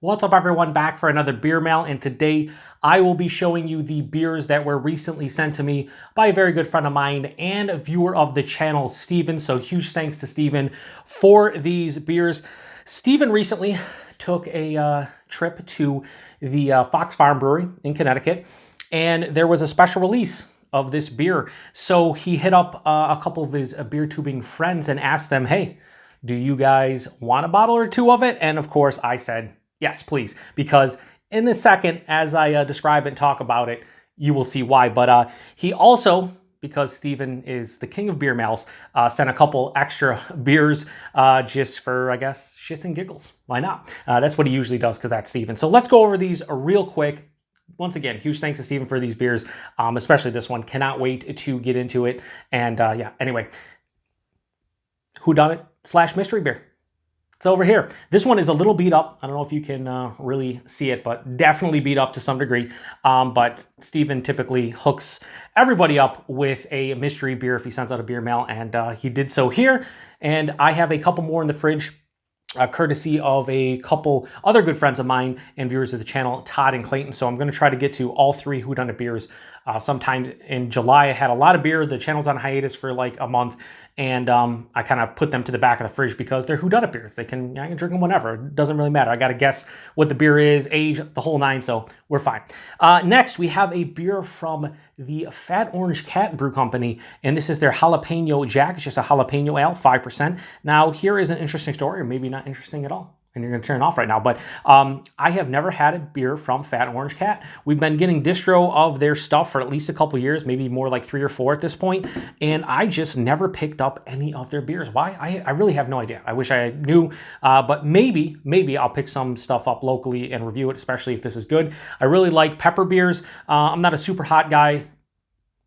What's up, everyone? Back for another beer mail, and today I will be showing you the beers that were recently sent to me by a very good friend of mine and a viewer of the channel, Steven. So huge thanks to Steven for these beers. Steven recently took a trip to the Fox Farm Brewery in Connecticut, and there was a special release of this beer. So he hit up a couple of his beer tubing friends and asked them, hey, do you guys want a bottle or two of it? And of course I said, yes, please, because in a second, as I describe and talk about it, you will see why. But he also, because Steven is the king of beer mails, sent a couple extra beers just for, I guess, shits and giggles. Why not? That's what he usually does, because that's Steven. So let's go over these real quick. Once again, huge thanks to Steven for these beers, especially this one. Cannot wait to get into it. And yeah, anyway, whodunit / mystery beer. It's over here. This one is a little beat up. I don't know if you can really see it, but definitely beat up to some degree. But Steven typically hooks everybody up with a mystery beer if he sends out a beer mail, and he did so here. And I have a couple more in the fridge, courtesy of a couple other good friends of mine and viewers of the channel, Todd and Clayton. So I'm going to try to get to all three whodunit beers sometime in July. I had a lot of beer. The channel's on hiatus for like a month, and I kind of put them to the back of the fridge because they're whodunit beers. I can drink them whenever. It doesn't really matter. I got to guess what the beer is, age, the whole nine, so we're fine. Next, we have a beer from the Fat Orange Cat Brew Company, and this is their Jalapeno Jack. It's just a jalapeno ale, 5%. Now, here is an interesting story, or maybe not interesting at all, and you're going to turn it off right now, but I have never had a beer from Fat Orange Cat. We've been getting distro of their stuff for at least a couple years, maybe more like 3 or 4 at this point, and I just never picked up any of their beers. Why? I really have no idea. I wish I knew, but maybe I'll pick some stuff up locally and review it, especially if this is good. I really like pepper beers. I'm not a super hot guy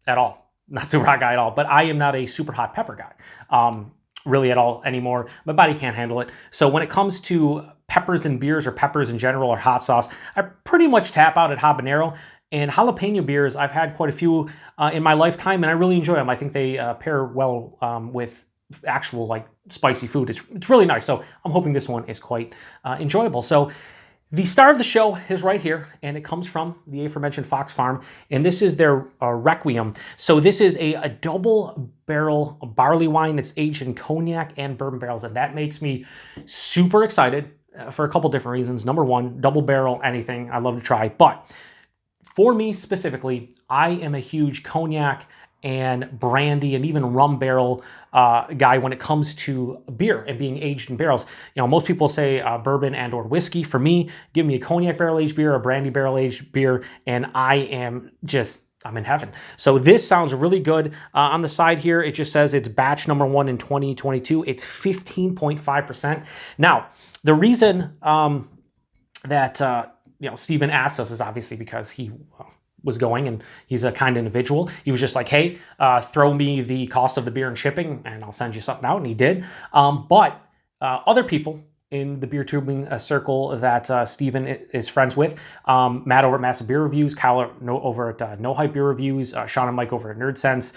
at all. Not super hot guy at all, but I am not a super hot pepper guy. Really at all anymore. My body can't handle it. So when it comes to peppers and beers, or peppers in general, or hot sauce, I pretty much tap out at habanero. And jalapeno beers, I've had quite a few in my lifetime, and I really enjoy them. I think they pair well with actual like spicy food. It's really nice. So I'm hoping this one is quite enjoyable. So the star of the show is right here, and it comes from the aforementioned Fox Farm, and this is their Requiem. So this is a double barrel barley wine that's aged in cognac and bourbon barrels, and that makes me super excited for a couple different reasons. Number one, double barrel anything I love to try, but for me specifically, I am a huge cognac and brandy and even rum barrel guy when it comes to beer and being aged in barrels. You know, most people say bourbon and or whiskey. For me, give me a cognac barrel aged beer, a brandy barrel aged beer, and I'm in heaven. So this sounds really good. On the side here, it just says it's batch number 1 in 2022. It's 15.5%. Now, the reason that Steven asked us is obviously because he was going, and he's a kind individual. He was just like, hey, throw me the cost of the beer and shipping, and I'll send you something out, and he did. But other people in the beer tubing circle that Steven is friends with, Matt over at Massive Beer Reviews, Kyle over at No Hype Beer Reviews, Sean and Mike over at Nerd Sense,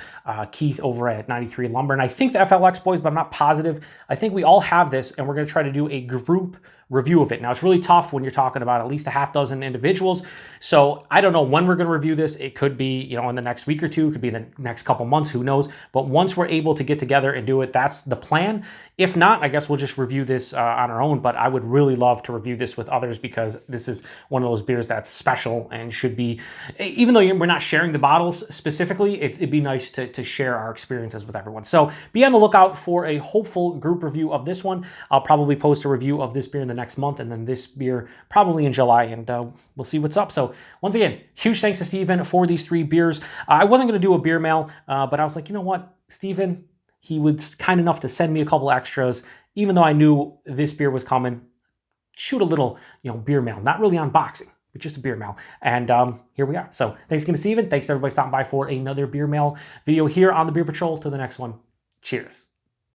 Keith over at 93 Lumber, and I think the FLX boys, but I'm not positive. I think we all have this, and we're going to try to do a group review of it. Now, it's really tough when you're talking about at least a half dozen individuals. So I don't know when we're going to review this. It could be, in the next week or two, it could be the next couple months, who knows. But once we're able to get together and do it, that's the plan. If not, I guess we'll just review this on our own. But I would really love to review this with others, because this is one of those beers that's special and should be, even though we're not sharing the bottles specifically, it'd be nice to share our experiences with everyone. So be on the lookout for a hopeful group review of this one. I'll probably post a review of this beer in the next month, and then this beer probably in July, and we'll see what's up. So once again, huge thanks to Steven for these 3 beers. I wasn't going to do a beer mail, but I was like, you know what, Steven, he was kind enough to send me a couple extras, even though I knew this beer was coming. Shoot a little, beer mail, not really unboxing, but just a beer mail. And here we are. So thanks again to Steven. Thanks to everybody stopping by for another beer mail video here on the Beer Patrol. Till the next one, cheers.